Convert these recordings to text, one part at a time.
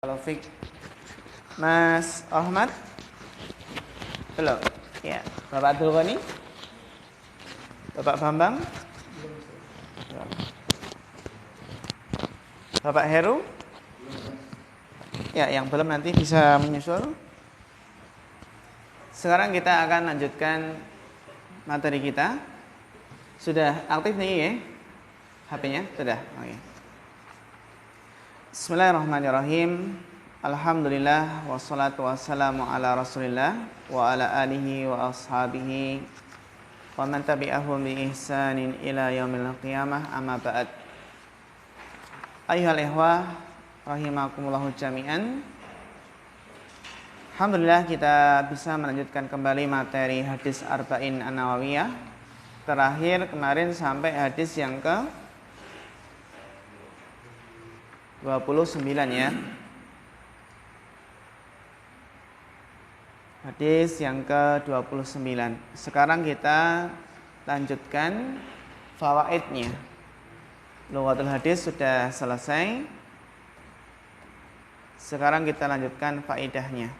Kalau Fik Mas Ahmad belum ya, Bapak Abdul Ghani, Bapak Bambang belum. Bapak Heru ya, yang belum nanti bisa menyusul. Sekarang kita akan lanjutkan materi kita. Sudah aktif nih ya HP-nya? Sudah, oke. Bismillahirrahmanirrahim. Alhamdulillah wassalatu wassalamu ala Rasulillah wa ala alihi wa ashabihi wa man tabi'ahum bi ihsanin ila yaumil qiyamah, amma ba'd. Ayyuhal ikhwah rahimakumullahu jami'an. Alhamdulillah kita bisa melanjutkan kembali materi hadis Arba'in An-Nawawiyah. Terakhir kemarin sampai hadis yang ke 29 ya. Hadis yang ke-29. Sekarang kita lanjutkan fawaidnya. Lughatul hadis sudah selesai. Sekarang kita lanjutkan faedahnya.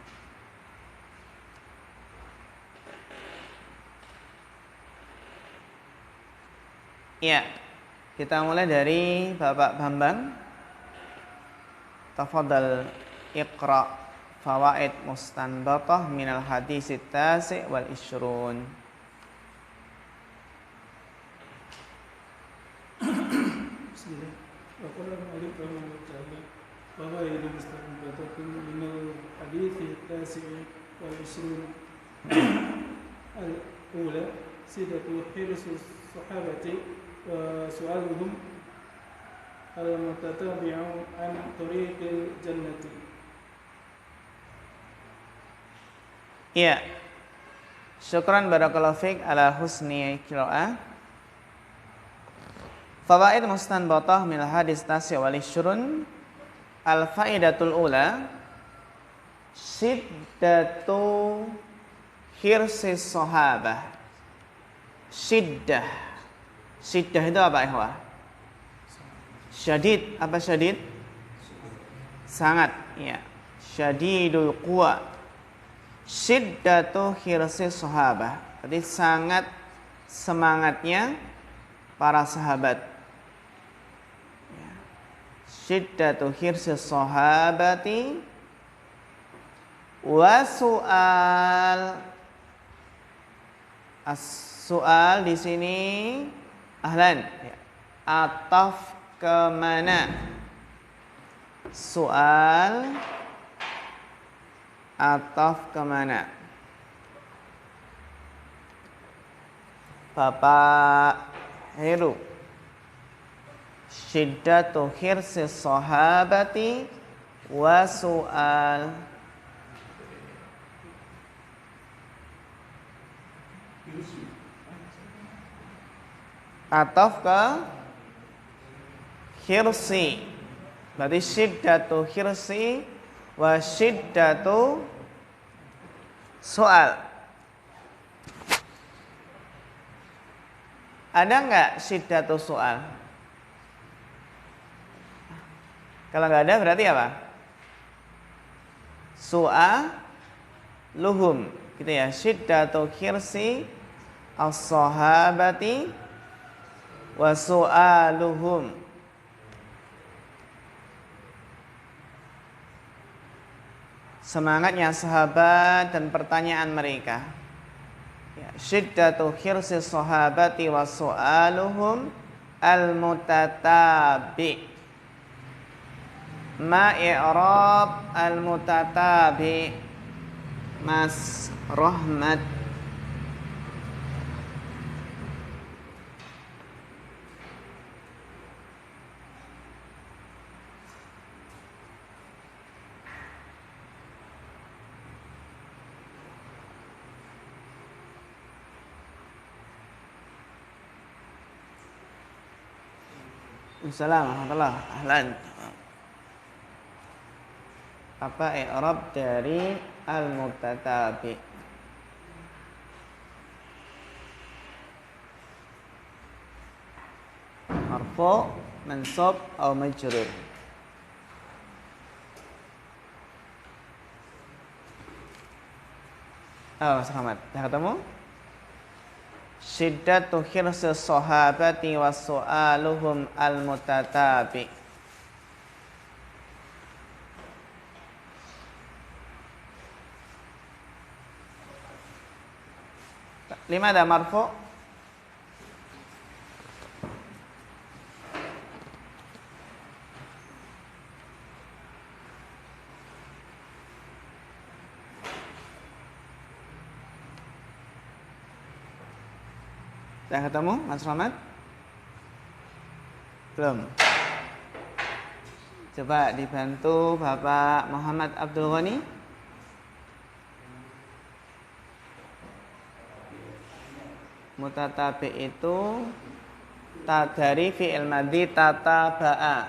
Ya, kita mulai dari Bapak Bambang. Tafadhal iqra fawaid mustanbatah minal hadis at-tasi' wal 20. Bismillah. Wa qala al-mu'allif rahimahullah ta'ala fawaid mustanbatah minal hadis at-tasi' wal 20. Al-ula sidatu hirsus sahabati wa su'aluhum al-mutatabi'u an tariqil jannati. Ya. Syukran barakallahu fiik ala husni qiraah. Fawaid mustanbatah min hadis tasi' wal 20. Al-faidatul ula shiddatu hirsis sahabah. Shiddah itu apa ikhwah? Syadid, apa syadid? Sangat, ya. Syadidul quwa. Syiddatu hirsis sahabah. Jadi sangat semangatnya para sahabat. Ya. Syiddatu hirsis sahabati wa su'al. As-su'al di sini ahlan. Ya. Ataf kemana? Soal ataf kemana? Bapak Heru. Syiddatu hirsis sahabati wa soal. Ataf ke hirsi. Berarti syiddatu hirsi wa syiddatu soal. Ada enggak syiddatu soal? Kalau enggak ada berarti apa? Su'aluhum. Gitu ya. Syiddatu hirsi as-sahabati wa su'aluhum. Semangatnya sahabat dan pertanyaan mereka. Ya, syiddatu khirsis sahabati wa su'aluhum al-mutatabi. Ma i'rab al-mutatabi? Mas Rahmat. Assalamualaikum warahmatullahi wabarakatuh. Ahlan. Apa i'rab dari al-mutatabi? Marfu, mansub, atau majrur? Oh, Mas Muhammad, sudah ketemu? Syiddatu khirsis sahabati wa su'aluhum al-mutatabi. Lima ada marfu. Sudah ketemu Mas Rahmat? Belum. Coba dibantu Bapak Muhammad Abdul Ghani. Mutatabi itu dari fi'il madhi tataba'a.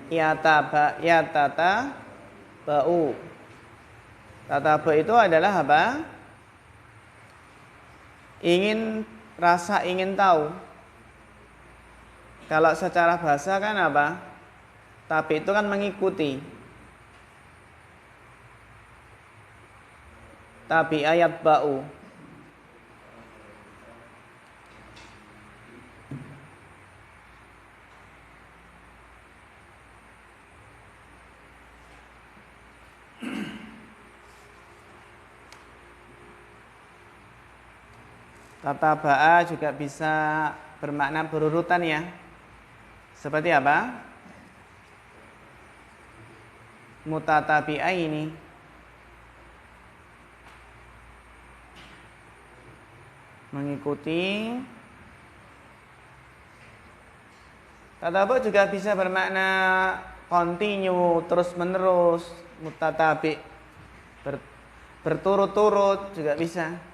Ya tata ba'u. Tataba itu adalah apa? Rasa ingin tahu. Kalau secara bahasa kan apa? Tapi itu kan mengikuti. Tapi ayat ba'u. Kata ba'a juga bisa bermakna berurutan ya. Seperti apa? Mutatabi'a ini. Mengikuti. Kata ba'a juga bisa bermakna continue, terus menerus. Mutatabi' berturut-turut juga bisa.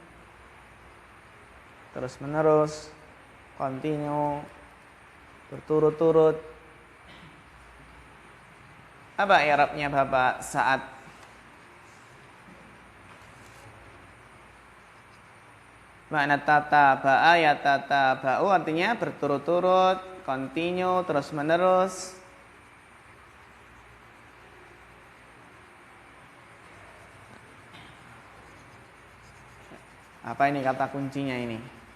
Terus menerus, continue, berturut-turut. Apa i'rabnya Bapak saat? Makna tataba'a ya tataba'u artinya berturut-turut, continue, terus menerus. Apa ini kata kuncinya ini?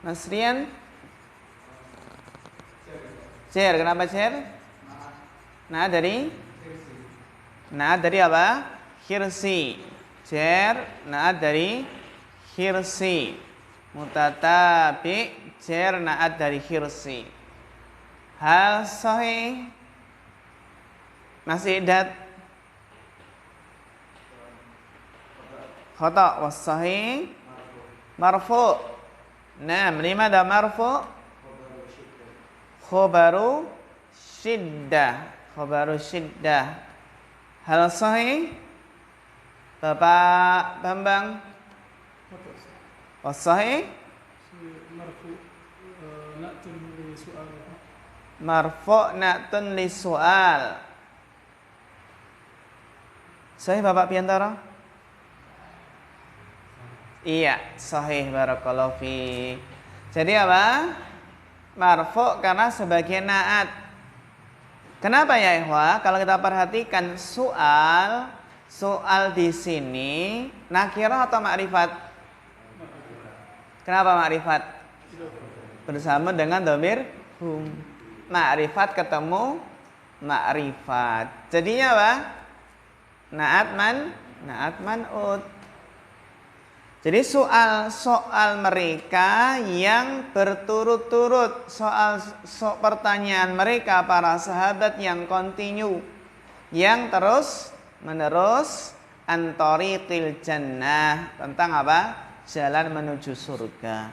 Mas Rian? Cer, kenapa cer? Nah dari? Nah dari apa? Khirsi. Cer, nah dari khirsi. Mutatabi, cer, nah dari khirsi. Hal sahih? Masih idat? Khata' was sahih marfu'. Nah, lima ada marfu'. Khobaru syiddah. Khobaru syiddah. Hal sahih? Bapak Bambang. Was sahih? Marfu' na'tun li su'al. Sahih Bapak Piantara? Iya, sahih barakallahu fi. Jadi apa? Marfu' karena sebagai na'at. Kenapa ya ikhwah? Kalau kita perhatikan soal di sini nakirah atau ma'rifat? Kenapa ma'rifat? Bersama dengan dhamir hum. Ma'rifat ketemu ma'rifat. Jadinya apa? Na'at man'ut. Jadi soal mereka yang berturut-turut, soal pertanyaan mereka para sahabat yang continue, yang terus menerus antariqil jannah, tentang apa? Jalan menuju surga.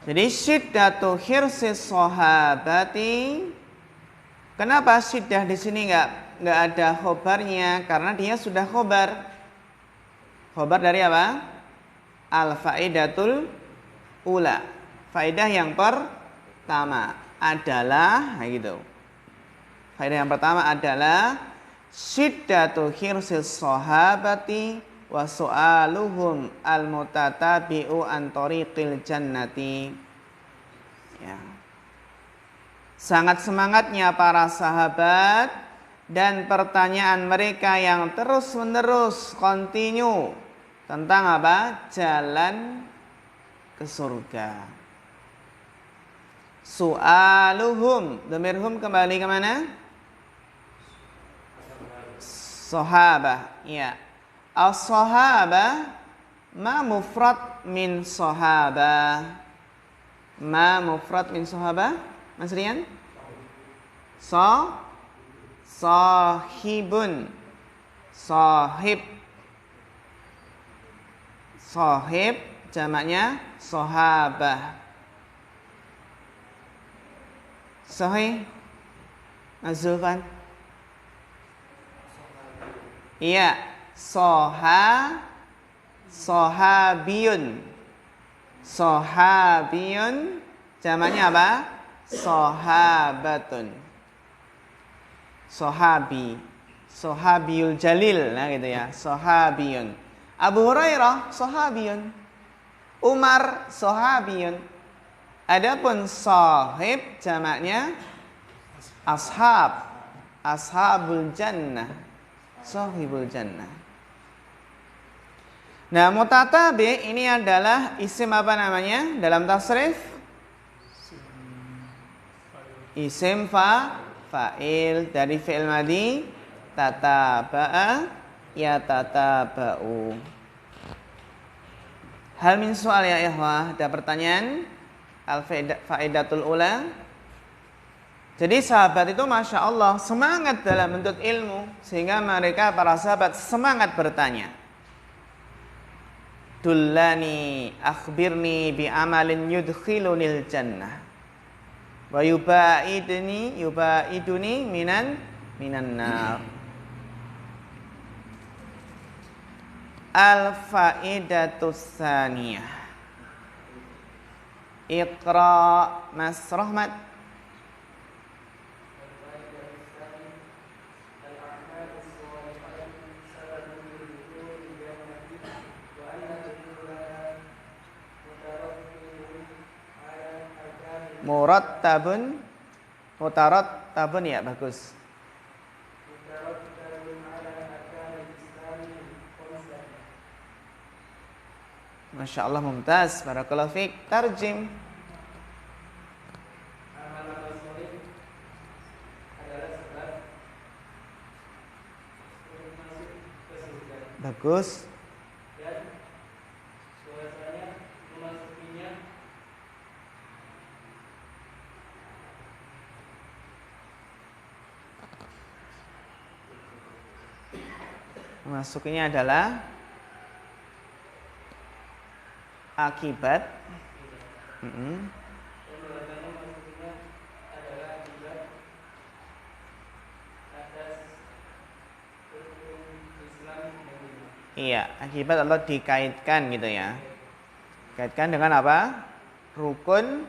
Jadi syiddatu khirsis sahabati. Kenapa syiddah di sini nggak ada khobarnya? Karena dia sudah khobar. Khobar dari apa? Al-faidatul ula. Faidah yang pertama adalah gitu. Faidah yang pertama adalah syiddatu khirsis sahabati wa su'aluhum al-mutatabi'u an tariqil jannati. Ya. Sangat semangatnya para sahabat dan pertanyaan mereka yang terus-menerus continue tentang apa? Jalan ke surga. Su'aluhum, dhamirhum kembali ke mana? Sahabah. Ya. As-sahabah ma mufrad min sahabah. Ma mufrad min sahabah? Mas Rian? Sahibun. Sahib. Sahib jamaknya sahabah. Sahih? Azulfan? Iya. Sahabiyun. Sahabiyun jamaknya apa? Sahabatun. Sahabi. Sahabiyul jalil, nah gitu ya. Sahabiyun. Abu Hurairah sahabiyun. Umar sahabiyun. Adapun sahib jamaknya ashab. Ashabul jannah. Sahibul jannah. Nah, mutatabi ini adalah isim apa namanya dalam tasrif? Isim fa'il dari fi'il madhi tataba'a yatataba'u. Hal min soal ya ikhwah, ada pertanyaan? Al-fa'idatul ula. Jadi sahabat itu Masya Allah semangat dalam menuntut ilmu, sehingga mereka para sahabat semangat bertanya. Dullani akhbirni bi amalin yudkhilunil jannah wa yubaiduni minan nar. Al-faidatus tsaniyah. Iqra Mas Rahmat. Murattabun. Mutarattabun ya, bagus. Masya Allah, mumtaz. Barakallahu fiik. Tarjim. Bagus. Memasukinya adalah akibat. Iya, akibat Allah dikaitkan gitu ya. Kaitkan dengan apa? Rukun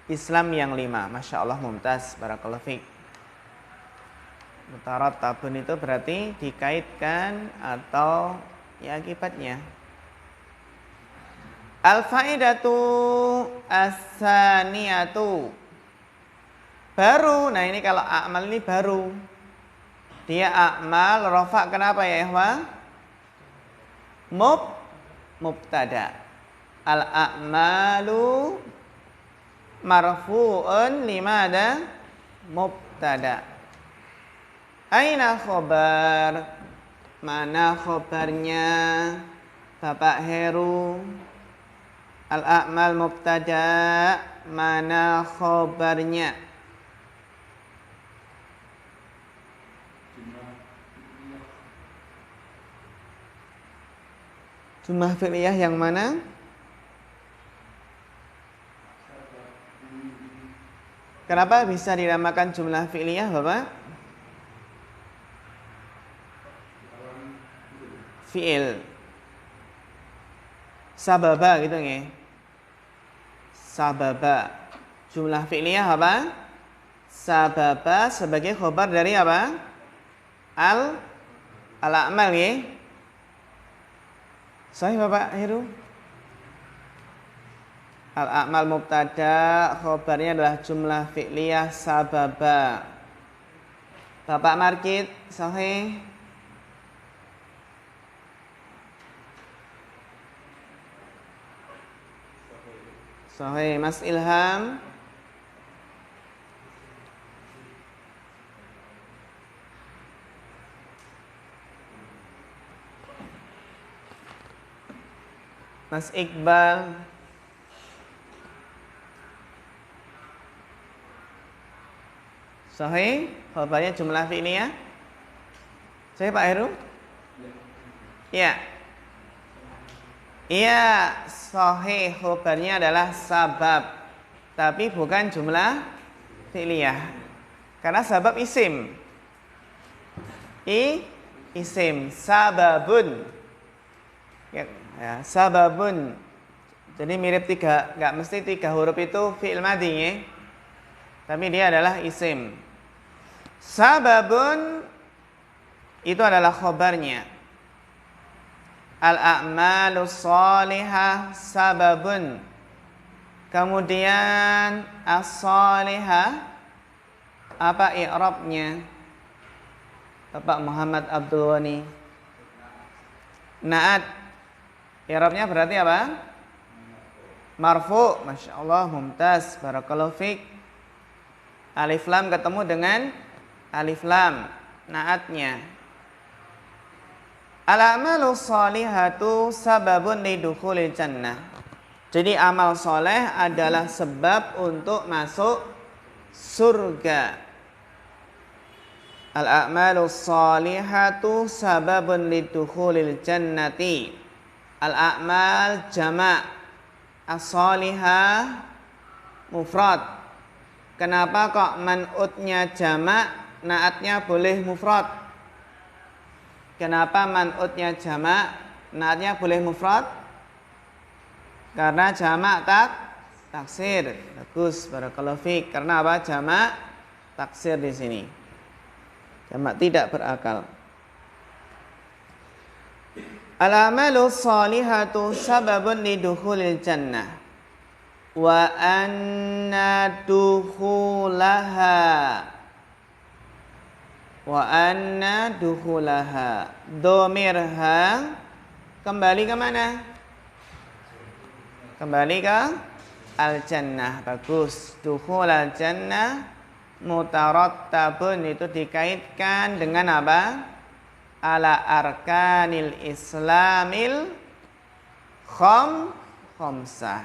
Islam yang 5. Masya Allah, mumtaz. Barakallahu fiik. Mutarattabun itu berarti dikaitkan atau ya akibatnya. Al-faidatu as-saniyatu. Baru. Nah, ini kalau a'mal ini baru. Dia a'mal rafa kenapa ya, ikhwah? Mubtada. Al-a'malu marfu'un limada mubtada. Aina khobar? Mana khobarnya Bapak Heru? Al-a'mal mubtada, mana khobarnya? Jumlah fi'liyah yang mana? Kenapa bisa dinamakan jumlah fi'liyah, Bapak? Fi'il. Sababa gitu nggih. Sababa. Jumlah fi'liyah apa? Sababa sebagai khobar dari apa? Al-a'mal nggih. Sahih Bapak Heru? Al-a'mal mubtada, khobarnya adalah jumlah fi'liyah sababa. Bapak Markit, sahih. Sahih. Mas Ilham. Mas Iqbal. Sahih. Khabarnya jumlah fi'liyah. Sahih Pak Heru? Iya. Iya, sahih. Khabarnya adalah sabab, tapi bukan jumlah fi'liyah. Karena sabab isim. Isim. Sababun. Ya, sababun. Jadi mirip tiga, nggak mesti tiga huruf itu fi'il madhi ya. Tapi dia adalah isim. Sababun itu adalah khobarnya. Al-a'malu sholihah sababun. Kemudian as-sholihah apa i'rabnya? Bapak Muhammad Abdul Ghani. Na'at. I'rabnya berarti apa? Marfu. Masya Allah, mumtaz. Barakallahu fiik. Alif lam ketemu dengan alif lam, naatnya. Al-a'malu sholihatu sababun lidukhulil jannah. Jadi amal soleh adalah sebab untuk masuk surga. Al-a'malu sholihatu sababun lidukhulil jannati. Al-a'mal jama', as-sholihah mufrad. Kenapa kok man'utnya jamak, naatnya boleh mufrad? Kenapa man'utnya jamak, naatnya boleh mufrad? Karena jamak taksir. Bagus, barakallahu fiik. Karena apa? Jamak taksir di sini. Jamak tidak berakal. Al-amalu sholihatu sababun lidukhulil jannah. Wa anna dukhulaha. Wa anna dukhulaha. Domirha kembali ke mana? Kembali ke al-jannah. Bagus. Dukhul al-jannah mutarattabun itu dikaitkan dengan apa? Ala arkanil islamil khamsah.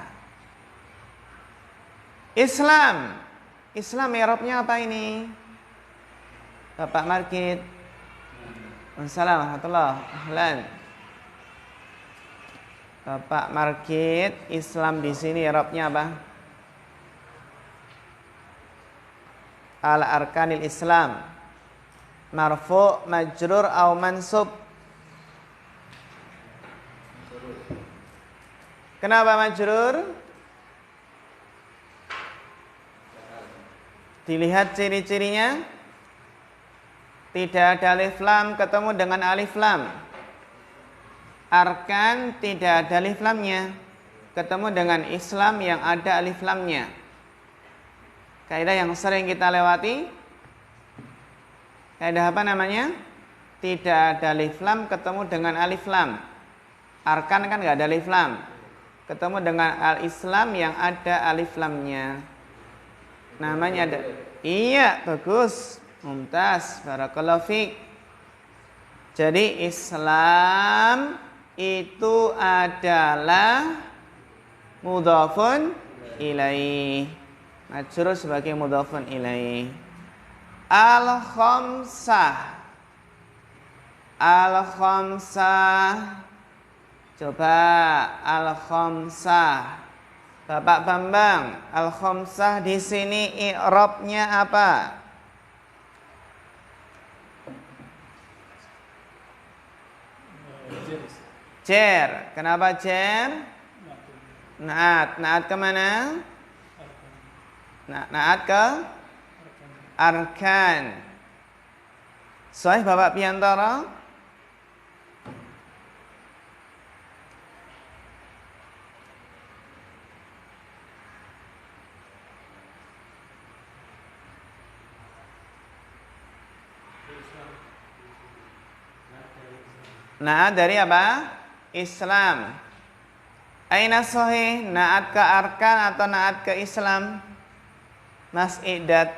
Islam i'rabnya apa ini? Bapak Markit. Assalamualaikum warahmatullahi. Bapak Markit, Islam di sini i'rabnya apa? Al arkanil Islam. Marfu, majrur, au mansub. Kenapa majrur? Dilihat ciri-cirinya. Tidak ada alif lam ketemu dengan alif lam. Arkan tidak ada alif lamnya ketemu dengan Islam yang ada alif lamnya. Kaidah yang sering kita lewati. Kaidah apa namanya? Tidak ada alif lam ketemu dengan alif lam. Arkan kan nggak ada alif lam. Ketemu dengan al-Islam yang ada alif lamnya. Namanya ada. Iya, bagus. Mumtaz. Barakallahu fiik. Jadi Islam itu adalah mudhafun ilaih. Majrur sebagai mudhafun ilaih. Al-khamsah. Al-khamsah. Coba al-khamsah. Bapak Bambang, al-khamsah di sini i'rabnya apa? Jer. Kenapa jer? Naat. Naat ke mana? Naat ke arkan. Sahih Bapak Piantara? Naat dari apa? Islam. Aina sahih? Naat ke arkan atau naat ke Islam? Mas Iqdad.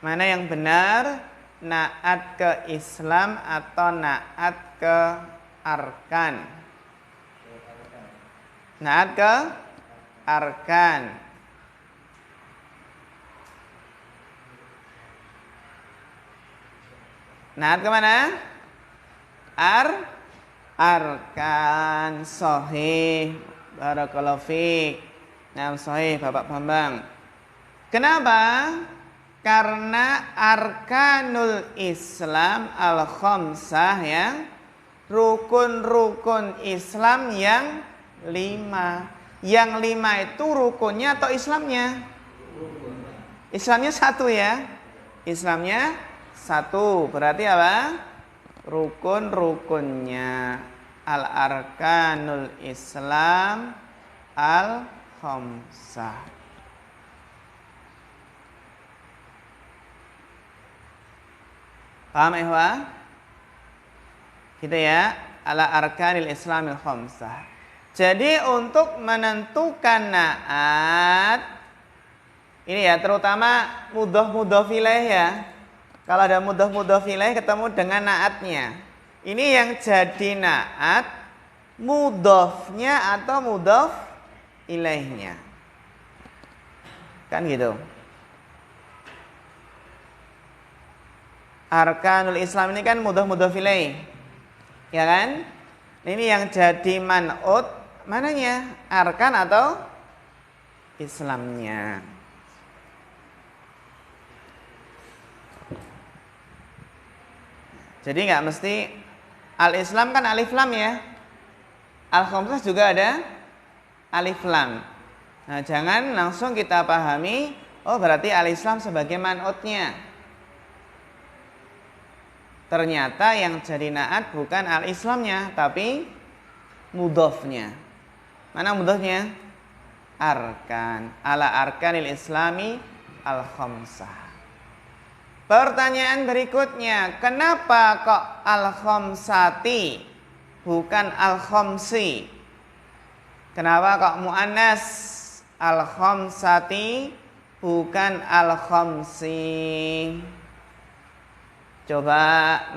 Mana yang benar? Naat ke Islam atau naat ke arkan? Naat ke arkan. Naat kemana? Arkan. Sahih. Barakallahu fiik. Nah, sahih Bapak Bambang. Kenapa? Karena arkanul Islam al-khamsah ya. Rukun-rukun Islam yang 5. Yang 5 itu rukunnya atau Islamnya? Islamnya 1 ya. Islamnya 1. Berarti apa? Rukun-rukunnya. Al-arkanul Islam al-khamsah. Paham ikhwah? Gitu ya. Ala arkanil Islamil khamsah. Jadi untuk menentukan naat ini ya, terutama mudhof ilaih ya. Kalau ada mudhof ilaih ketemu dengan naatnya. Ini yang jadi naat mudhofnya atau mudhof ilaihnya. Kan gitu. Arkanul Islam ini kan mudhof ilaih. Ya kan? Ini yang jadi man'ut mananya? Arkan atau Islamnya. Jadi nggak mesti al-Islam kan alif lam ya. Al-khamsah juga ada alif lam. Nah, jangan langsung kita pahami, oh berarti al-Islam sebagai man'utnya. Ternyata yang jadi naat bukan al-Islamnya, tapi mudhofnya. Mana mudhofnya? Arkan. Ala arkanil Islami al-khamsah. Pertanyaan berikutnya, kenapa kok al-khamsati bukan al-khamsi? Kenapa kok muannas al-khamsati bukan al-khamsi? Coba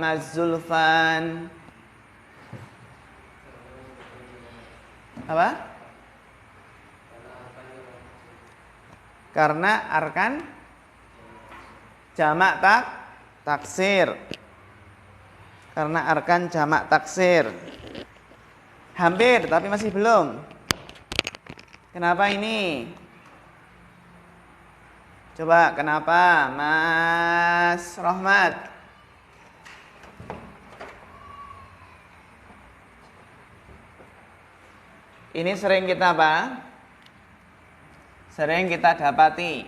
Mas Zulfan. Apa? Karena arkan jamak taksir. Karena arkan jamak taksir. Hampir, tapi masih belum. Kenapa ini? Coba kenapa Mas Rahmat? Ini sering kita apa? Sering kita dapati.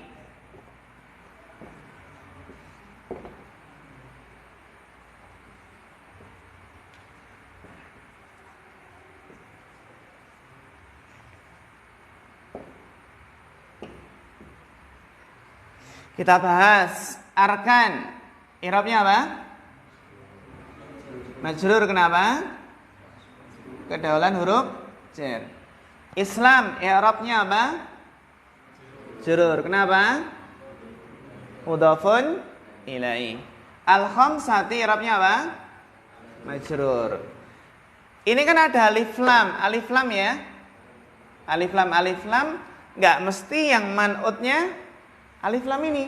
Kita bahas arkan. I'rabnya apa? Majrur, kenapa? Kedaulan huruf jar. Islam, i'rabnya apa? Jurur. Kenapa? Mudhafun ilaih. Al-khamsati i'rabnya apa? Majrur. Ini kan ada alif lam ya. Alif lam enggak mesti yang man'utnya alif lam ini.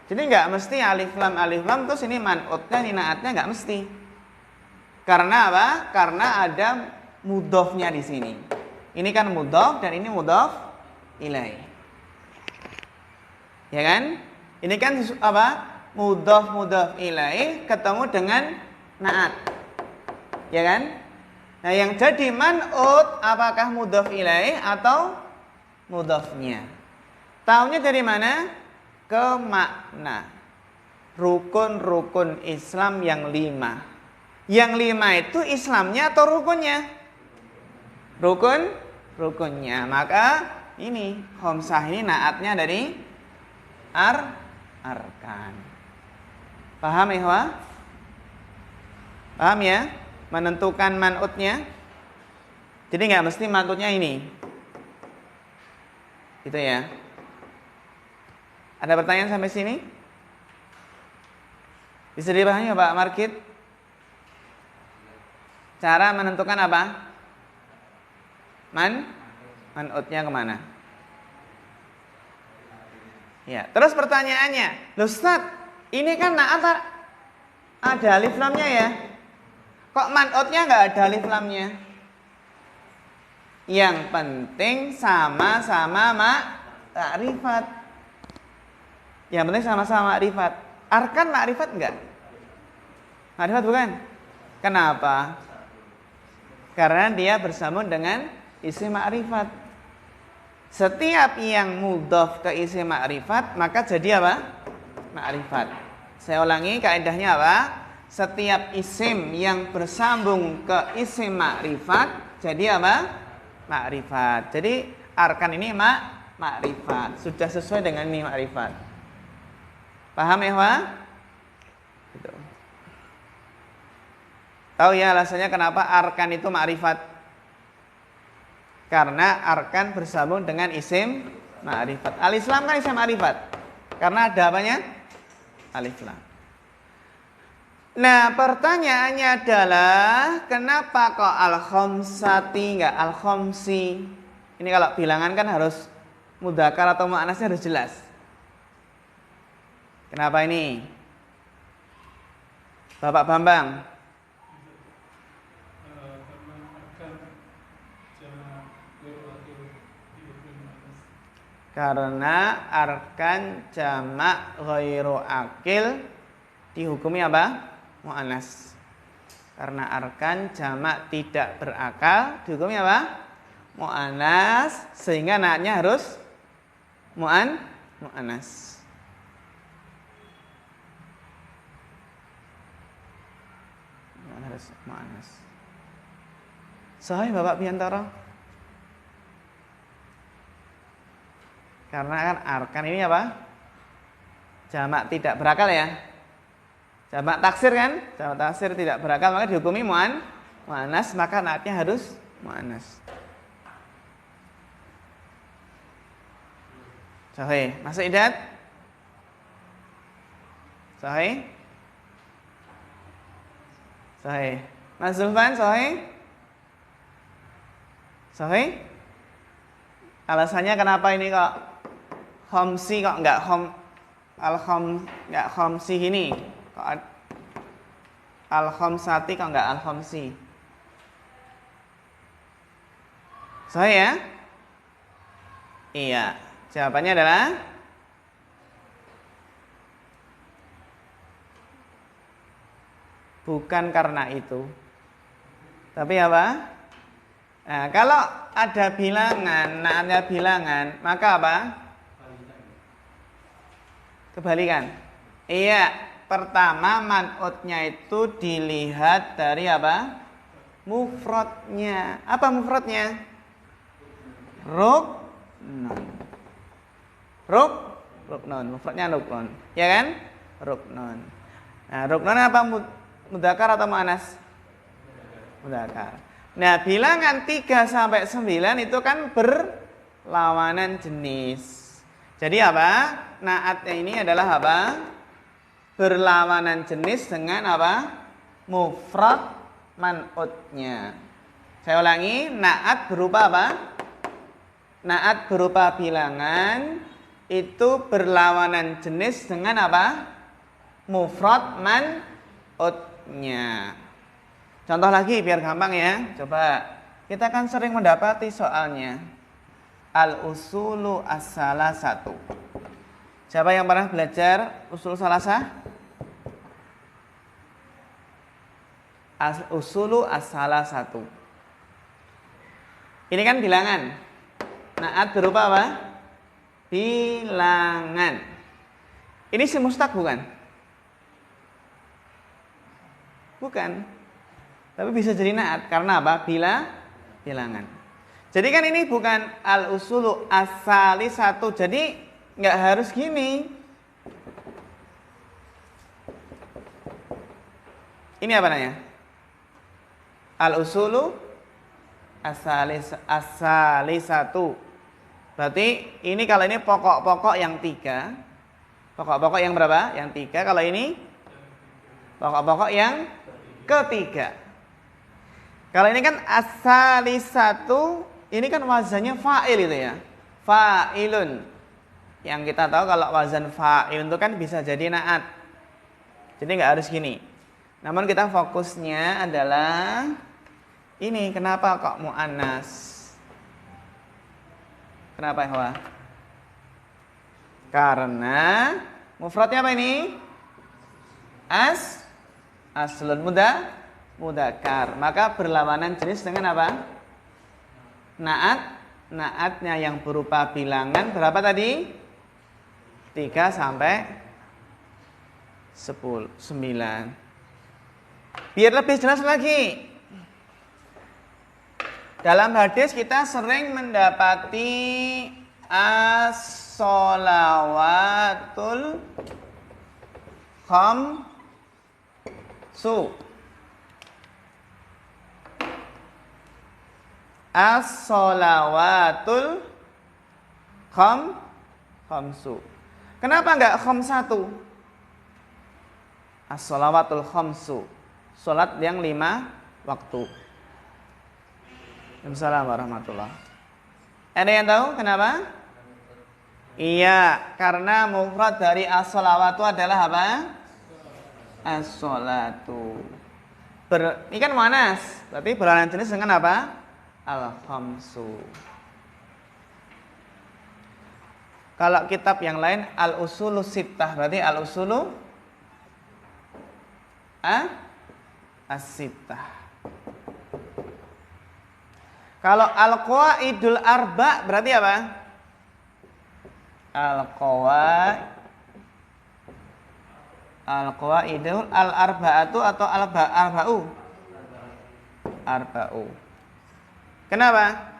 Jadi enggak mesti alif lam terus ini man'utnya, ini naatnya, enggak mesti. Karena apa? Karena ada mudhofnya di sini. Ini kan mudhof dan ini mudhof ilaih. Ya kan? Ini kan apa? Mudhof ilaih ketemu dengan naat. Ya kan? Nah, yang jadi man'ut apakah mudhof ilaih atau mudhofnya? Taunya dari mana? Ke makna. Rukun-rukun Islam yang 5. Yang 5 itu Islamnya atau rukunnya? Rukunnya. Maka ini khamsah ini naatnya dari arkan. Paham ikhwah? Paham ya? Menentukan man'utnya. Jadi nggak mesti man'utnya ini. Gitu ya. Ada pertanyaan sampai sini? Bisa dipahami ya Pak Markit? Cara menentukan apa? Man'utnya kemana? Ya, terus pertanyaannya, loh Ustaz, ini kan na'at ada alif lamnya ya? Kok man'utnya nggak ada alif lamnya? Yang penting sama-sama ma'rifat. Yang penting sama-sama ma'rifat. Arkan ma'rifat enggak? Ma'rifat bukan? Kenapa? Karena dia bersambung dengan isim ma'rifat. Setiap yang mudhaf ke isim ma'rifat maka jadi apa? Ma'rifat. Saya ulangi kaidahnya apa? Setiap isim yang bersambung ke isim ma'rifat jadi apa? Ma'rifat. Jadi arkan ini ma'rifat. Sudah sesuai dengan ini ma'rifat. Paham ya Pak? Gitu. Tahu ya alasannya kenapa arkan itu ma'rifat? Karena arkan bersambung dengan isim ma'rifat. Alif lam kan isim ma'rifat. Karena ada apanya? Alif lam. Nah, pertanyaannya adalah kenapa kok al-khamsati enggak al-khamsi? Ini kalau bilangan kan harus mudzakkar atau muannasnya harus jelas. Kenapa ini? Bapak Bambang. Karena arkan jamak ghairu akil dihukumi apa? Mu'annas. Karena arkan jamak tidak berakal dihukumi apa? Mu'annas, sehingga naatnya harus mu'annas. Harus mu'annas. Sahih Bapak Biantara? Karena kan arkan ini apa? Jamak tidak berakal ya. Jamak taksir kan? Jamak taksir tidak berakal maka dihukumi mu'annas, maka naatnya harus mu'annas. Sahih. Masuk Idat? Sahih? Sahih. Mas Zulfan sahih? Sahih? Alasannya kenapa ini kok khamsi kok enggak enggak khamsi ini? Kok al-khamsati kok enggak al-khamsi? Sahih ya? Iya. Jawabannya adalah bukan karena itu. Tapi apa? Nah, kalau ada bilangan, naatnya bilangan, maka apa? Kebalikan. Iya, pertama man'utnya itu dilihat dari apa? Mufradnya. Apa mufradnya? Ruknun. Ruknun. Mufradnya ruknun. Ya kan? Ruknun. Nah, ruknun apa? Mudzakkar atau mu'annas? Mudzakkar. Nah, bilangan 3 sampai 9 itu kan berlawanan jenis. Jadi apa? Naatnya ini adalah apa? Berlawanan jenis dengan apa? Mufrad man'utnya. Saya ulangi, naat berupa apa? Naat berupa bilangan itu berlawanan jenis dengan apa? Mufrad man'utnya. Contoh lagi biar gampang ya. Coba, kita kan sering mendapati soalnya al-usulu as-salasatu. Siapa yang pernah belajar usul salasah? Al-usulu as-salasatu. Ini kan bilangan. Naat berupa apa? Bilangan. Ini si mustaq bukan? Bukan. Tapi bisa jadi naat karena apa? Bilangan. Jadi kan ini bukan al-usulu as-salisatu. Jadi nggak harus gini. Ini apa namanya? Al-usulu as-salisatu. Berarti ini kalau ini pokok-pokok yang 3. Pokok-pokok yang berapa? Yang 3. Kalau ini pokok-pokok yang ketiga. Kalau ini kan as-salisatu, ini kan wazannya fa'il itu ya. Fa'ilun. Yang kita tahu kalau wazan fa'il itu kan bisa jadi na'at. Jadi nggak harus gini. Namun kita fokusnya adalah ini. Kenapa kok mu'annas? Kenapa ya? Karena mufradnya apa ini? Aslun mudzakkar. Maka berlawanan jenis dengan apa? Naatnya yang berupa bilangan berapa tadi? 3 sampai 9. Biar lebih jelas lagi. Dalam hadis kita sering mendapati as-sholawatul khamsu. As-sholawatul khamsu. Kenapa enggak khamsatu? As-sholawatul khamsu. Salat yang 5 waktu. Assalamualaikum warahmatullahi wabarakatuh. Ada yang tahu kenapa? Iya, karena mufrad dari as-sholawatu adalah apa? As-sholatu. Ini kan muannas, berarti berlawanan jenis dengan apa? Al-khamsu. Kalau kitab yang lain al-usulu sittah, berarti al-usulu as-sittah. Kalau al-qawaidul arba berarti apa? Al-qawaidul al-arba'atu atau arba'u? Arba'u. Kenapa?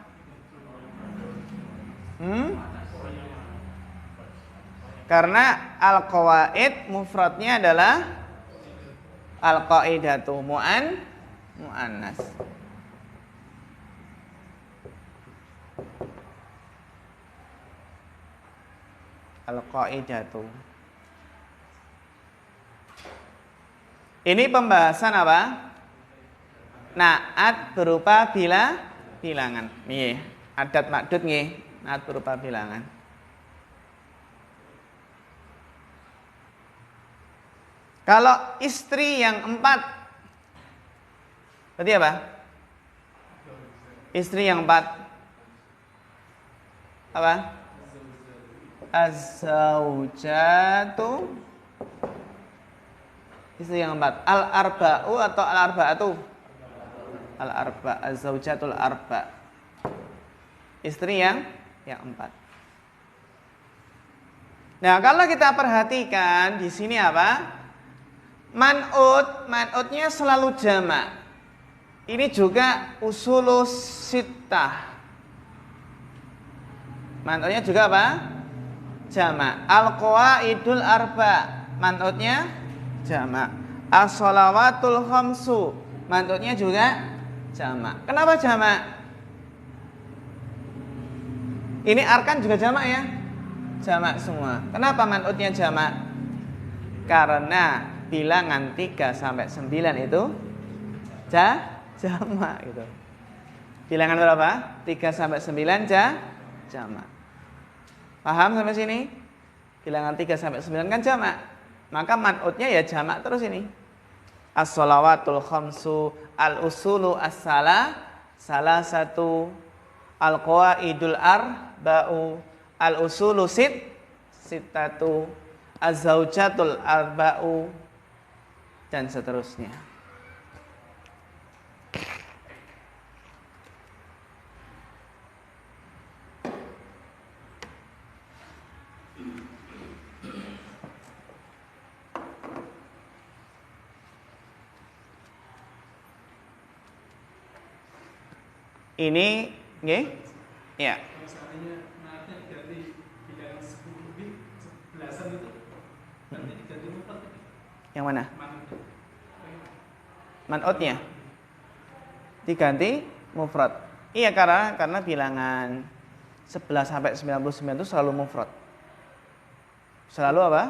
Karena al-qawaid mufradnya adalah al-qaidatu muannas. Al-qaidatu. Ini pembahasan apa? Naat berupa bilangan. Nggih, adat makdud nggih, naat berupa bilangan. Kalau istri yang 4 berarti apa? Istri yang 4 apa? Az-zaujatu. Istri yang 4. Al-arba'u atau al-arba'atu? Al-arba'. Az-zaujatul arba'. Istri yang 4. Nah, kalau kita perhatikan di sini apa? Man'utnya selalu jamak. Ini juga usulus sittah. Man'utnya juga apa? Jamak. Al-qawaidul arba, man'utnya jamak. As-sholawatul khamsu, man'utnya juga jamak. Kenapa jamak? Ini arkan juga jamak ya? Jamak semua. Kenapa man'utnya jamak? Karena bilangan 3 sampai 9 itu jamak gitu. Bilangan berapa? 3 sampai 9 jamak. Paham sampai sini? Bilangan 3 sampai 9 kan jamak. Maka man'utnya ya jamak terus ini. As-sholawatul khamsu, al-usulu salasatu, al-qawaidul arba'u, al-usulu sittatu, az-zaujatul arba'u, dan seterusnya. Ini nggih? Ya. Seandainya naatnya diganti bilangan 10 lebih 11-an itu nanti diganti mufrad. Yang mana? Man'utnya. diganti mufrad. Iya, karena bilangan 11 sampai 99 itu selalu mufrad. Selalu apa?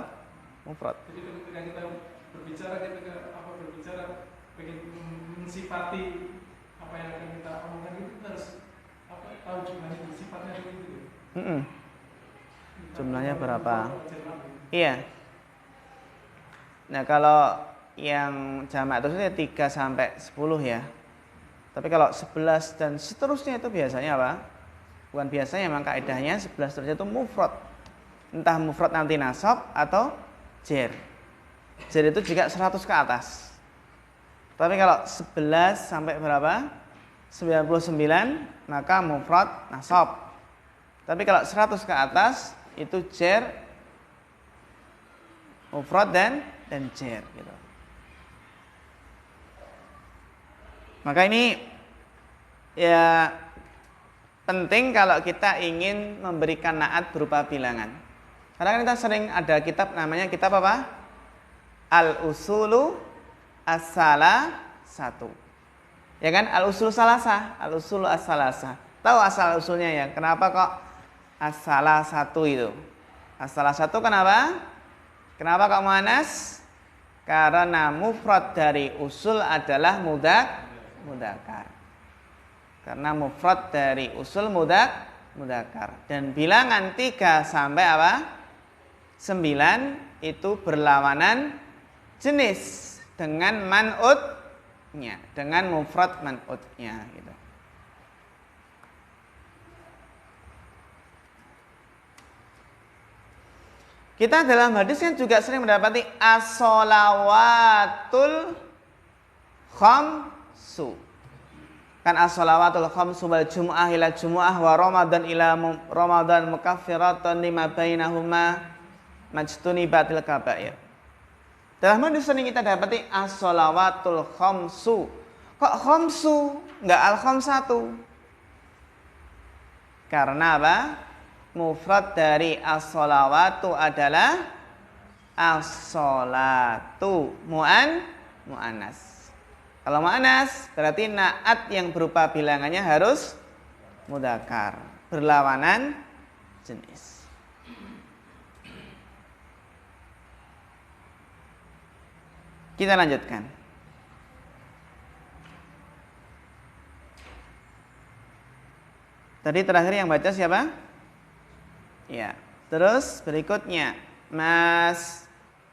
Mufrad. Jadi ketika kita berbicara pengen mensifati apa yang akan kita omongkan itu kita harus tahu jumlahnya, sifatnya gitu. Jumlahnya berapa? Iya. Nah, kalau yang jamak itu 3 sampai 10 ya. Tapi kalau 11 dan seterusnya itu biasanya apa? Bukan biasanya, memang kaidahnya 11 seterusnya itu mufrad. Entah mufrad nanti nasab atau jer. Jer itu juga 100 ke atas. Tapi kalau 11 sampai berapa? 99 maka mufrad nasab. Tapi kalau 100 ke atas itu jer, mufrad dan jer gitu. Maka ini ya penting kalau kita ingin memberikan naat berupa bilangan. Karena kan kita sering ada kitab namanya kitab apa? Al-Usulu As-Salasah. Ya kan? Al-Usul Salasah, Al-Usul As-Salasah. Tahu asal usulnya ya? Kenapa kok As-Salasah itu? As-Salasah kenapa? Kenapa kok muannas? Karena mufrad dari usul adalah mudzakkar. Karena mufrad dari usul mudzakkar. Dan bilangan 3 sampai apa? 9 itu berlawanan jenis dengan man'utnya, dengan mufrad man'utnya gitu. Kita dalam hadis kan juga sering mendapati as-shalawatul khamsu. Kan as-shalawatul khamsu wal jumu'ah ila jumu'ah wa ramadan ila ramadan mukaffiratun lima bainahuma majtunibatil kaba'ir. Dalam hadis sering kita dapati as-shalawatul khamsu. Kok khamsu? Enggak al-khamsatu. Karena apa? Mufrad dari as-sholawatu adalah as-sholatu mu'annas. Kalau mu'annas berarti naat yang berupa bilangannya harus mudzakkar, berlawanan jenis. Kita lanjutkan. Tadi terakhir yang baca siapa? Ya, terus berikutnya Mas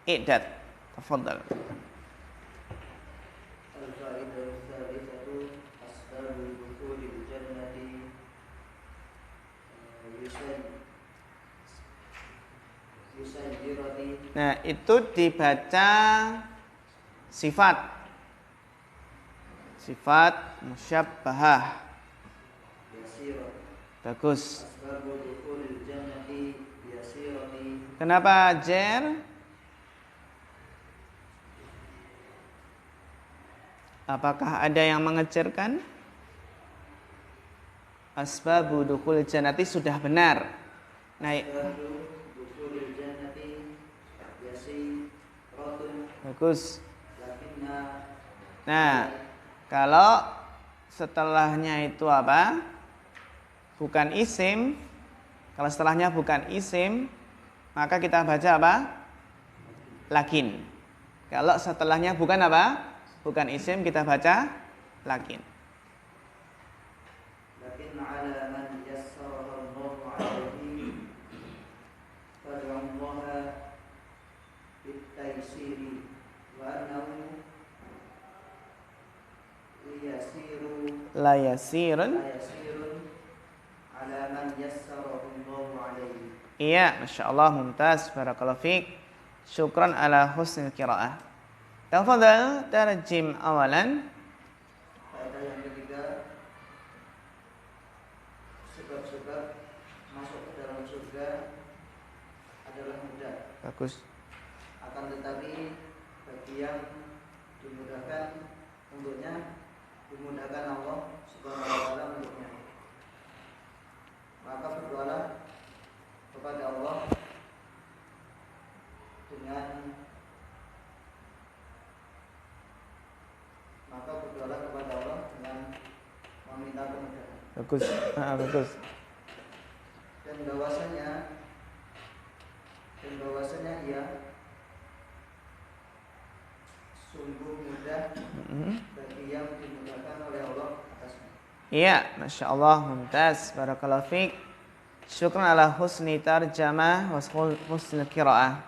Iqdad, tafadhal. Nah, itu dibaca sifat musyabbahah. Bagus. Kenapa jer? Apakah ada yang mengejarkan? Asbabu dukhul jannati sudah benar. Naik. Bagus. Nah, kalau setelahnya itu apa? Bukan isim. Kalau setelahnya bukan isim, maka kita baca apa? Lakin. Kalau setelahnya bukan apa? Bukan isim, kita baca lakin. Lakin ala man yassarahu Allahu alaihi fad'ullaha bitaysiri wa annahu la yasirun ala man yassarahu Allahu alaihi. Iya, Masya Allah, mumtaz, barakallahu fiqh. Syukran ala husnil qiraah. Tafadhal tarjim awalan. Faedah yang ketiga, sebab-sebab masuk ke dalam surga adalah mudah. Bagus. Akan tetapi bagi yang dimudahkan untuknya, dimudahkan Allah Subhanahu wa taala untuknya, maka berdoalah kepada Allah dengan meminta kemudahan. Bagus. Bagus. Dan bahwasanya ia sungguh mudah bagi yang dimudahkan oleh Allah atasnya. Iya, Masya Allah, mumtaz. Barakallahu fiik. Syukran ala husni tarjamah wa husni qiraah.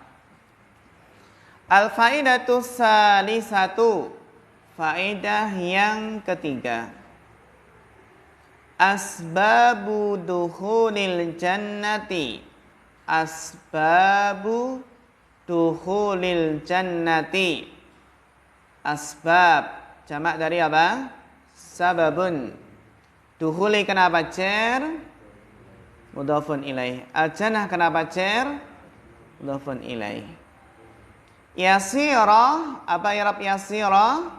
Al-faidatu salisatu. Faedah yang ketiga. Asbabu dukhulil jannati. Asbabu dukhulil jannati. Asbab jamak dari apa? Sababun. Dukhuli kenapa cer? Mudhafun ilaih. Al-jannah kenapa cer? Mudhafun ilaih. Yasira, apa i'rab yasira?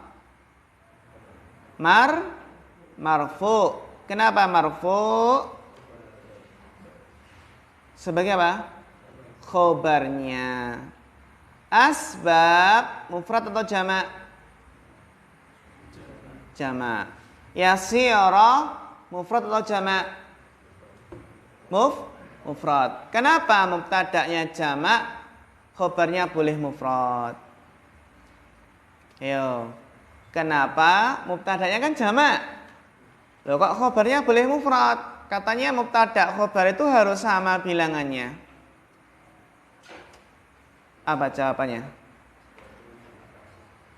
Marfu. Kenapa marfu? Sebagai apa? Khobarnya. Asbab mufrad atau jamak? Jamak. Yasira mufrad atau jamak? Mufrad. Kenapa mubtada'nya jamak, khobarnya boleh mufrad? Ayo. Kenapa mubtada'nya kan jamak? Loh kok khobarnya boleh mufrad? Katanya mubtada' khobar itu harus sama bilangannya. Apa jawabannya?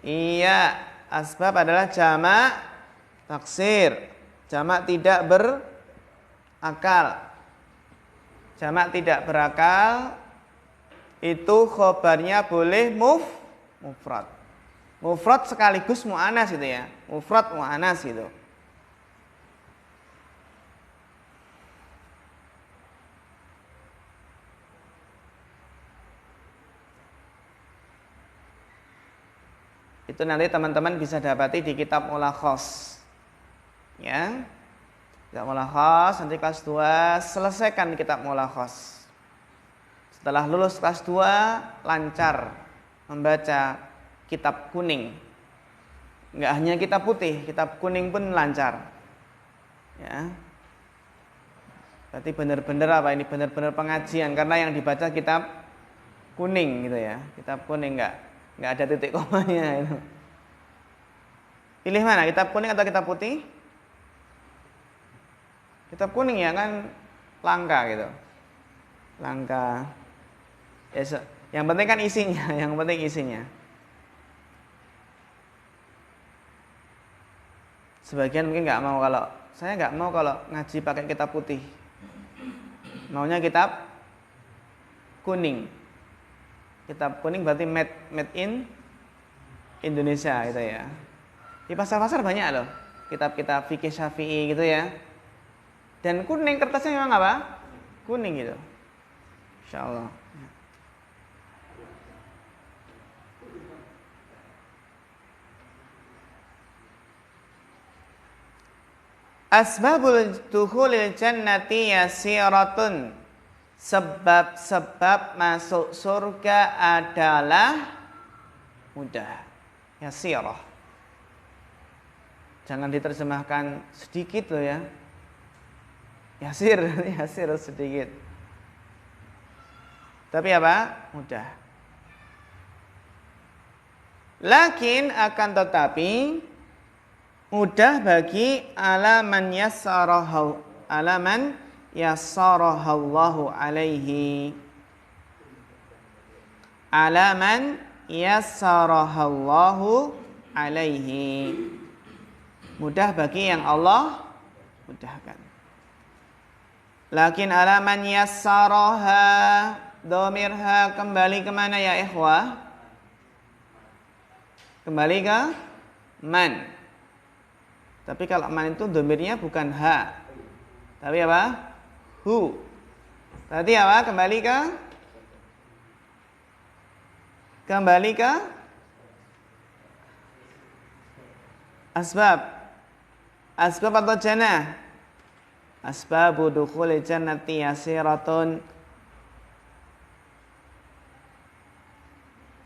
Iya, asbab adalah jamak taksir. Jamak tidak berakal. Jamak tidak berakal itu khobarnya boleh mufrad. Mufrad sekaligus mu'anas gitu ya. Mufrad mu'anas gitu. Itu nanti teman-teman bisa dapati di kitab Mulakhos. Ya. Kitab Mulakhos nanti kelas 2 selesaikan kitab Mulakhos. Setelah lulus kelas 2 lancar membaca kitab kuning. Enggak hanya kitab putih, kitab kuning pun lancar. Ya. Berarti benar-benar apa ini? Benar-benar pengajian karena yang dibaca kitab kuning gitu ya. Kitab kuning enggak ada titik komanya itu. Pilih mana? Kitab kuning atau kitab putih? Kitab kuning ya kan langka gitu. Langka. Ya, yang penting kan isinya, yang penting isinya. Sebagian mungkin nggak mau kalau saya nggak mau kalau ngaji pakai kitab putih. Maunya kitab kuning. Kitab kuning berarti made in Indonesia gitu ya. Di pasar-pasar banyak loh kitab-kitab fikih Syafi'i gitu ya. Dan kuning kertasnya memang apa? Kuning gitu. Insyaallah. Asbabul dukhulil jannati yasiratun. Sebab-sebab masuk surga adalah mudah. Yasirah. Jangan diterjemahkan sedikit loh ya. Yasir sedikit. Tapi apa? Mudah. Lakin akan tetapi mudah bagi alaman yassarahallahu alaihi. Alaman yassarahallahu alaihi. Mudah bagi yang Allah mudahkan. Lakin alaman yassaraha, domirha kembali kemana ya ikhwah? Kembali ke man. Tapi kalau man itu domirnya bukan ha, tapi apa? Hu. Berarti apa? Kembali ke asbab. Asbab atau jannah? Asbabu dukhulil jannati yasiratun.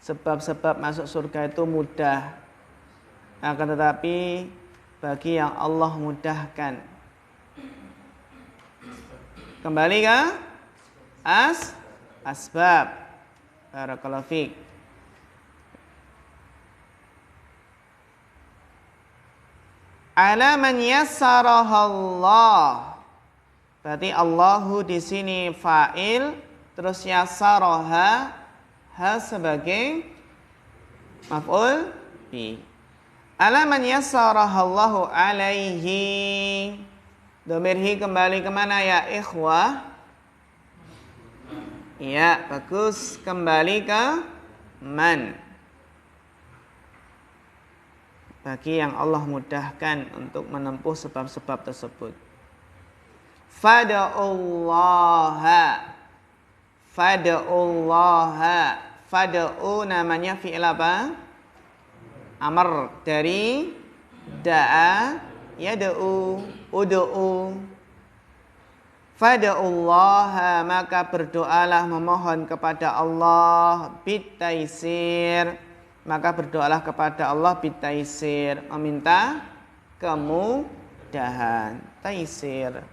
Sebab-sebab masuk surga itu mudah. Akan tetapi bagi yang Allah mudahkan. Kembali ke asbab. Barakallahu fiik. Ala man yassarahallah. Berarti Allahu di sini fa'il, terus yassaraha ha sebagai maf'ul bi. Ala man yassarahallahu alaihi. Domirhi kembali kemana ya ikhwah? Ya, bagus. Kembali ke man. Bagi yang Allah mudahkan untuk menempuh sebab-sebab tersebut. Fada'ullaha. Fada'u namanya fi'il apa? Amr dari da'a yada'u ud'u. Fada'ullaha, maka berdoalah memohon kepada Allah bitaisir. Maka berdoalah kepada Allah bitaisir, meminta kemudahan. Taisir.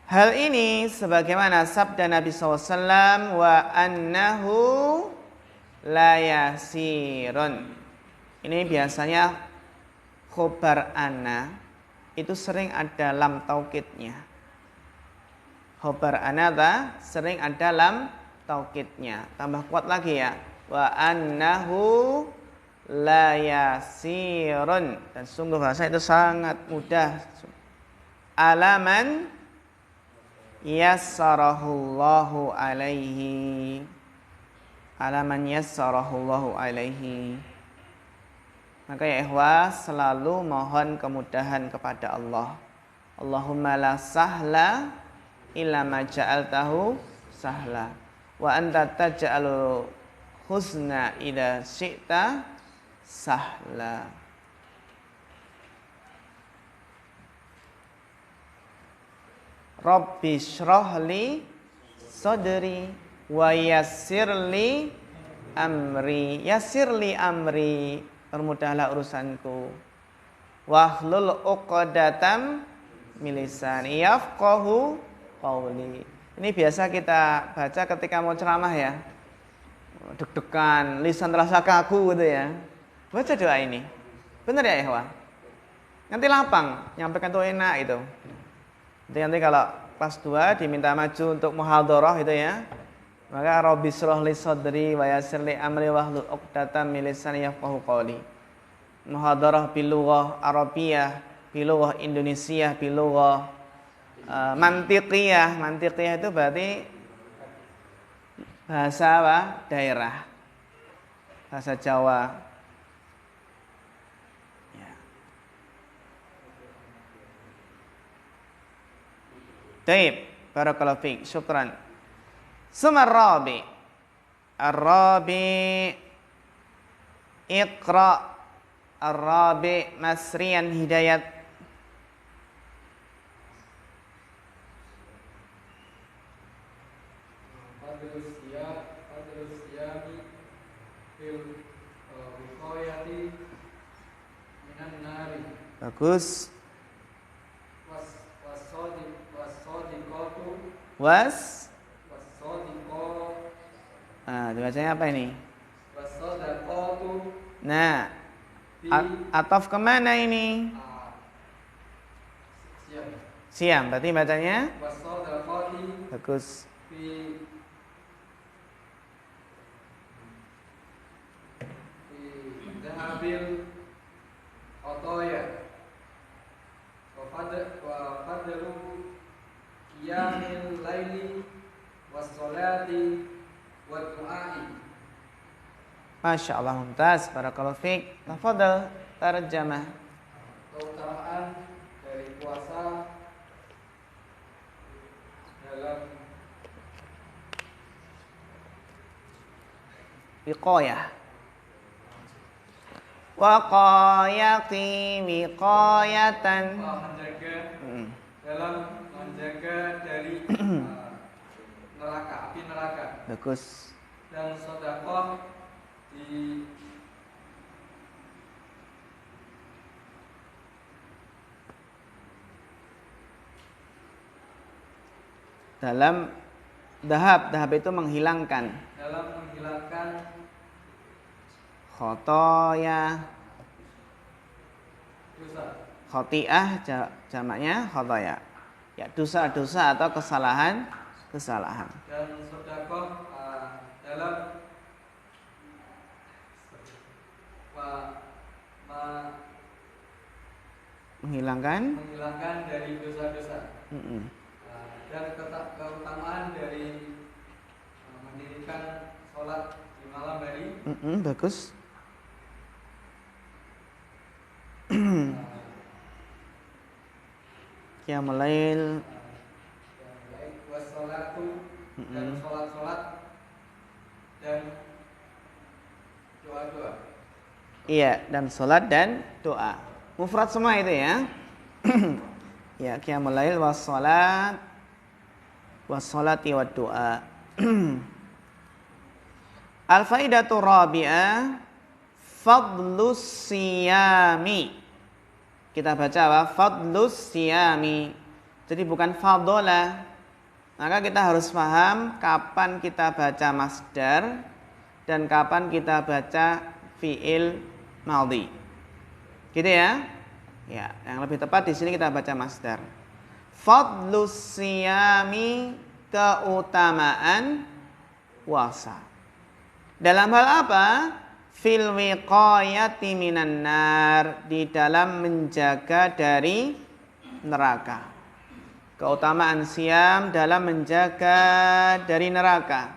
Hal ini sebagaimana sabda Nabi SAW, wa annahu la yasirun. Ini biasanya khobar anna itu sering ada lam taukidnya. Khobar anna sering ada lam taukidnya. Tambah kuat lagi ya. Wa annahu la yasirun. Dan sungguh bahasa itu sangat mudah. Alaman yassarahullahu alaihi. Alaman yassarahullahu alaihi. Maka ya ikhwah, selalu mohon kemudahan kepada Allah. Allahumma la sahla illa ma ja'altahu sahla. Wa anta taj'alul husna idza syi'ta sahla. Rabbi shrahli sadri wa yassirli amri. Yassirli amri, permudahlah urusanku. Wahlul 'uqdatam min lisani yafqahu qawli. Ini biasa kita baca ketika mau ceramah ya. Deg-degan, lisan terasa kaku gitu ya. Baca doa ini. Benar ya ikhwah? Nanti lapang, nyampaikan tuh enak itu. Nanti kalau kelas 2 diminta maju untuk muhadharah itu ya. Maka Rabbi shrah li sadri wa yassir li amri wahlul 'uqdatam min lisani yafqahu qawli. Muhadharah bil lughah Arabiyah, bil lughah Indonesia, bil lughah mantiqiyah. Mantiqiyah itu berarti bahasa apa? Daerah. Bahasa Jawa. Ya. Baik, barakallahu fiik. Syukran. Sumar rabi. Ar-rabi Iqra. Ar-rabi Masrian Hidayat. Bagus. Dibacanya apa ini? Nah, ataf kemana ini? Siam, berarti bacanya? Bagus. Qiyamil laili wassolati waddu'ai. Masya Allah, mumtaz. Barakallahu fiik. Tafadhal tarjamah. Keutamaan dari puasa dalam wiqayah. Waqayati wiqayatan. Menjaga dalam menjaga dari neraka, api neraka. Bagus. Dan sedekah di dalam dahab itu menghilangkan. Dalam menghilangkan Khotoya, dosa. khotiah jamaknya khotoya. Ya, dosa-dosa atau kesalahan. Dan sedekah dalam menghilangkan dari dosa-dosa. Dan keutamaan dari mendirikan sholat di malam hari. Bagus. Qiyamul lail, wassalatu, dan sholat dan doa-doa. Iya, dan sholat dan doa. Mufrad semua itu ya. Ya, qiyamul lail wassalati wad doa. Al-faidatu rabi'ah fadlus siyami. Kita baca apa? Fadlus siyami. Jadi bukan fadola. Maka kita harus paham kapan kita baca masdar dan kapan kita baca fi'il madhi. Gitu ya? Ya, yang lebih tepat di sini kita baca masdar. Fadlus siyami, keutamaan puasa. Dalam hal apa? Fil wiqayati minan nar, di dalam menjaga dari neraka. Keutamaan siam dalam menjaga dari neraka.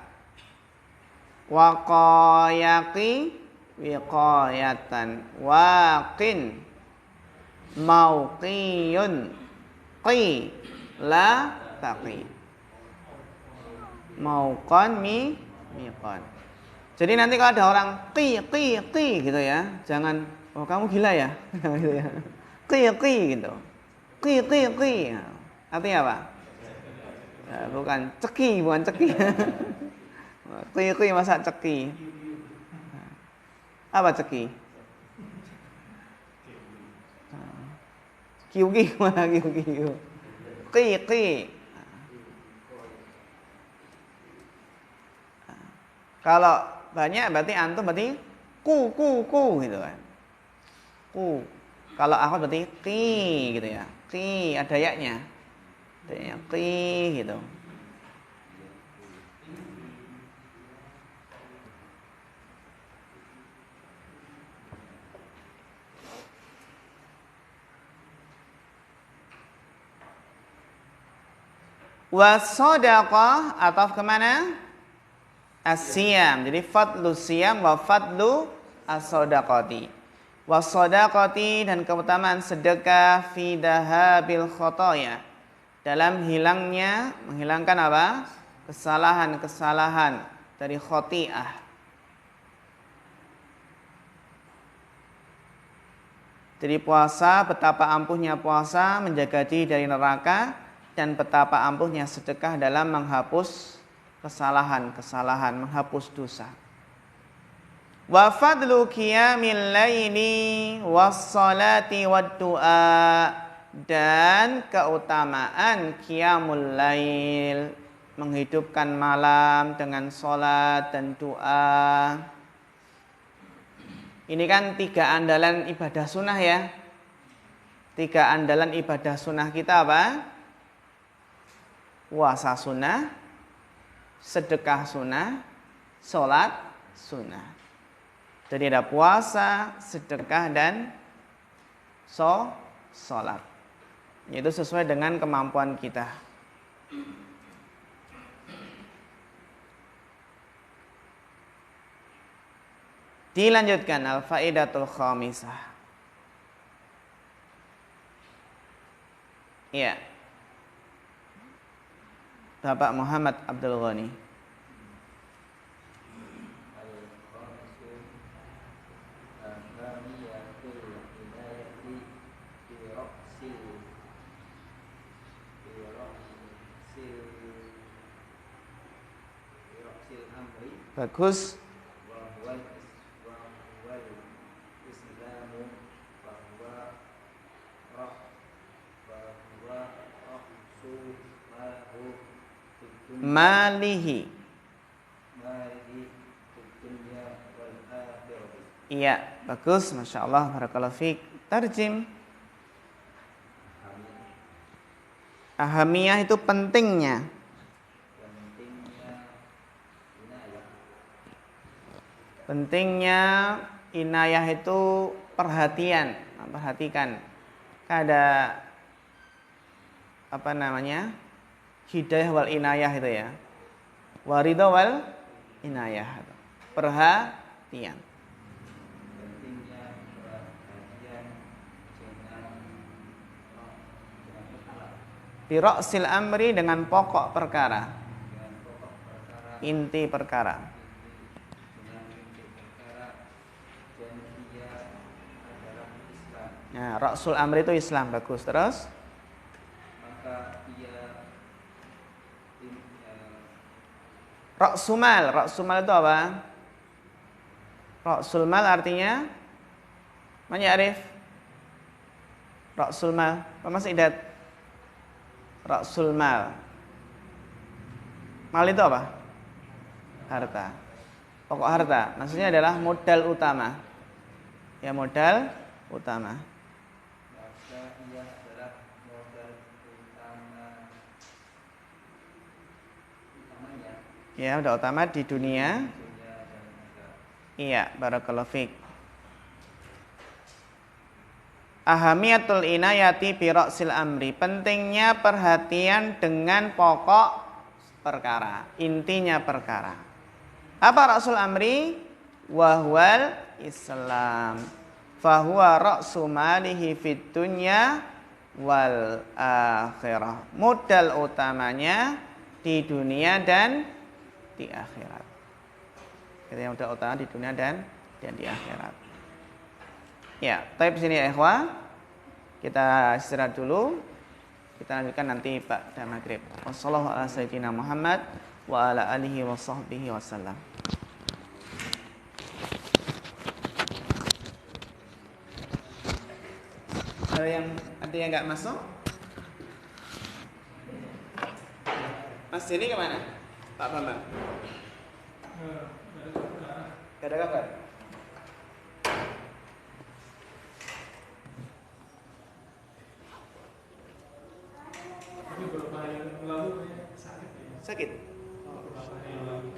Waqayaqi wiqayatan, waqin mauqiyun qi la taqi, mauqan miqan. Jadi nanti kalau ada orang qi gitu ya, jangan oh kamu gila ya, gitu ya. Qi gitu. Qi. Artinya apa? Ya, bukan ceki. Qi masa ceki. Apa ceki? Kiu mana kiu. Qi. Kalau banyak berarti antum berarti ku gitu kan. Ku. Kalau aku berarti qi gitu ya. Qi ada yaknya. Ada qi gitu. Wasodaqah atau kemana? As-siyam. Jadi fadlu siyam wa fadlu as-sodaqati. Was-sodaqati, dan keutamaan sedekah fi dahabil khotoya, dalam menghilangkan apa? Kesalahan dari khoti'ah. Jadi puasa, betapa ampuhnya puasa menjaga diri dari neraka, dan betapa ampuhnya sedekah dalam menghapus kesalahan, menghapus dosa. Wa fadlu qiyamil laili was-salati wad du'a, dan keutamaan qiyamul lail, menghidupkan malam dengan salat dan doa. Ini kan 3 andalan ibadah sunnah ya. 3 andalan ibadah sunnah kita apa? Puasa sunnah, sedekah sunnah, sholat sunnah. Jadi ada puasa, sedekah, dan sholat. Itu sesuai dengan kemampuan kita. Dilanjutkan al-faidatul khamisah. Iya. Bapak Muhammad Abdul Ghani. Bagus. malihi. malihi fid dunya wal akhirah. Iya, bagus, masya Allah, barakallahu fiik. Tarjim. Ahamiyah itu pentingnya. Pentingnya inayah itu perhatian, memperhatikan. Ada apa namanya? Hidayah wal inayah itu ya. Waridha wal inayah. Perhatian. Biroksil amri dengan pokok perkara, inti perkara. Nah, roksul amri itu Islam, bagus. Terus? Maka ia Roksumal, roksumal itu apa? Roksul mal artinya mana Arif? Roksul mal, apa Mas Idat? Roksul mal. Mal itu apa? Harta. Pokok harta, maksudnya adalah modal utama. Ya, modal utama. maka ia adalah modal utamanya. Ya, modal utama di dunia. Dunia dan akhirat. Iya, barakallahu fiik. Ahamiyatul inayati bi ra'sil amri. Pentingnya perhatian dengan pokok perkara, intinya perkara. Apa ra'sul amri? Wahwal Islam. Fahuwa ra'su malihi fid dunya wal akhirah. Modal utamanya di dunia dan di akhirat. Jadi modal utama di dunia dan di akhirat. Ya, tapi sini ya ikhwah. Kita istirahat dulu. Kita lanjutkan nanti pada maghrib. Wassallallahu ala sayyidina Muhammad wa ala alihi wa sahbihi wasallam. Ada yang nggak masuk? Mas ini kemana? Pak Bambang? Gak ada kabar? Tapi beberapa hari yang lalu sakit ya. Sakit? Beberapa hari yang lalu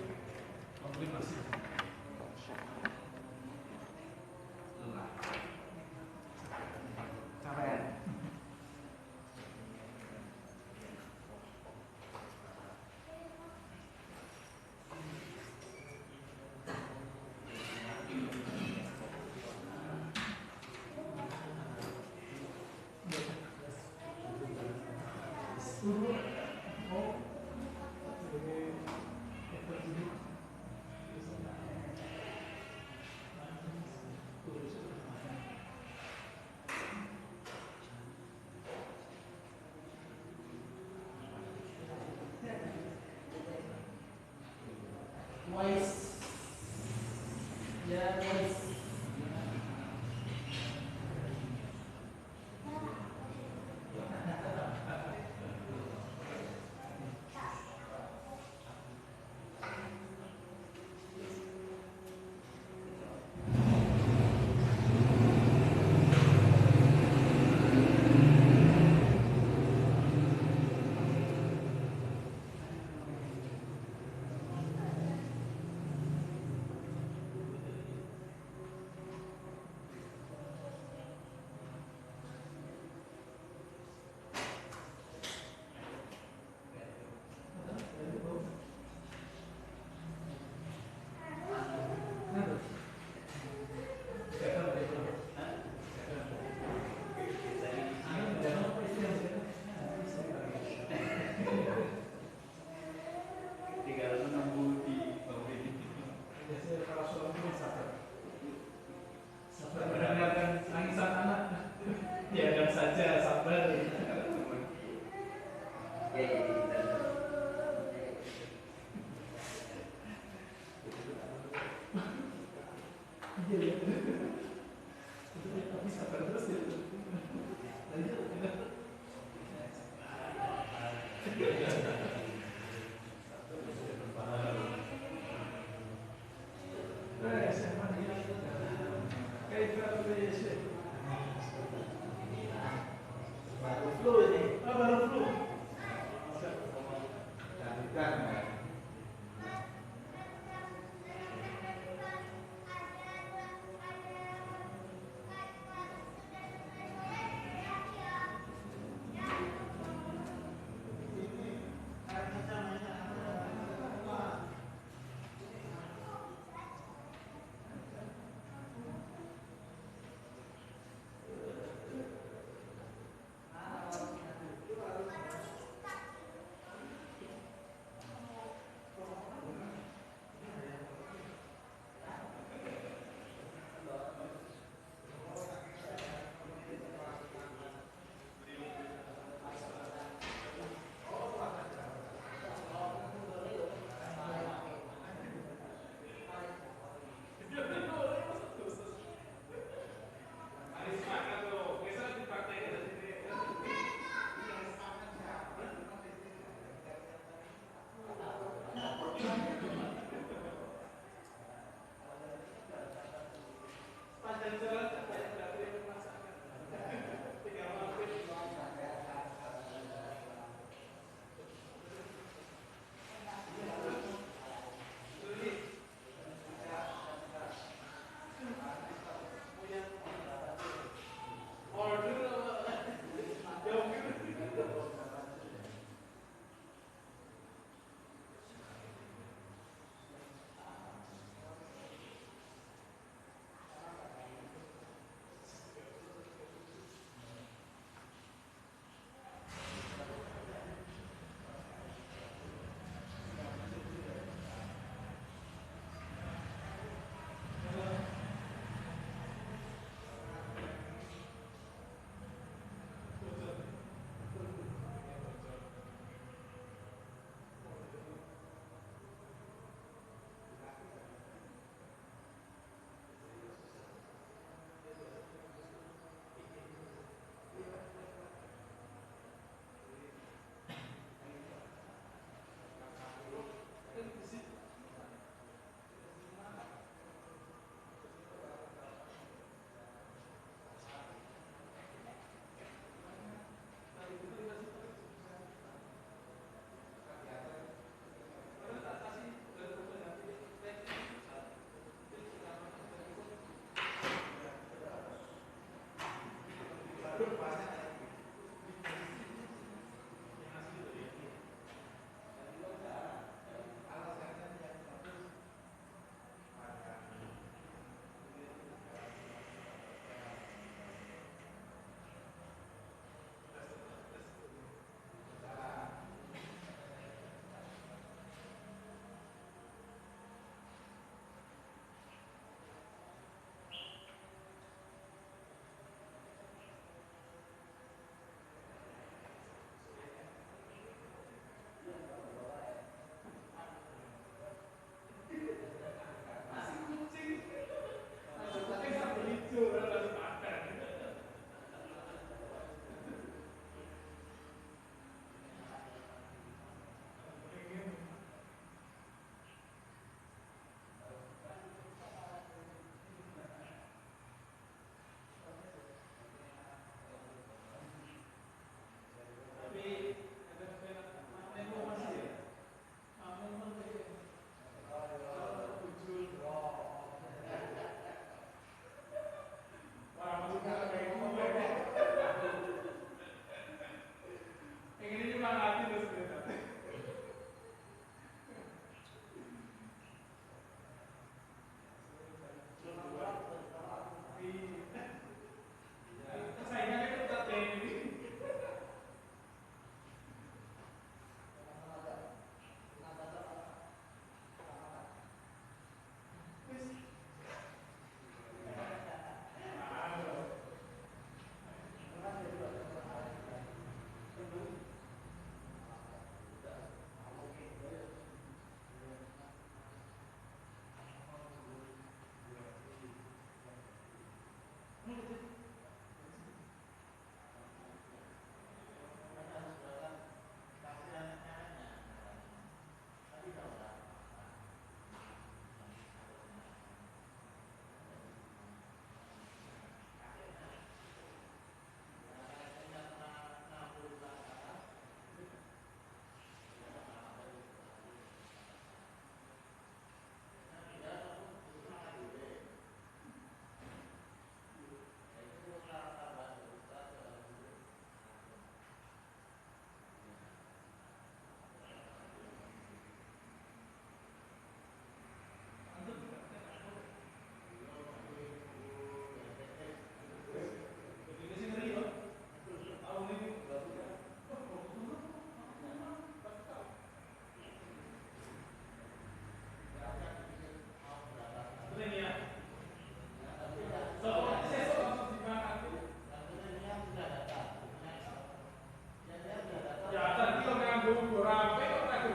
komplikasi. Capek.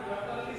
daftar list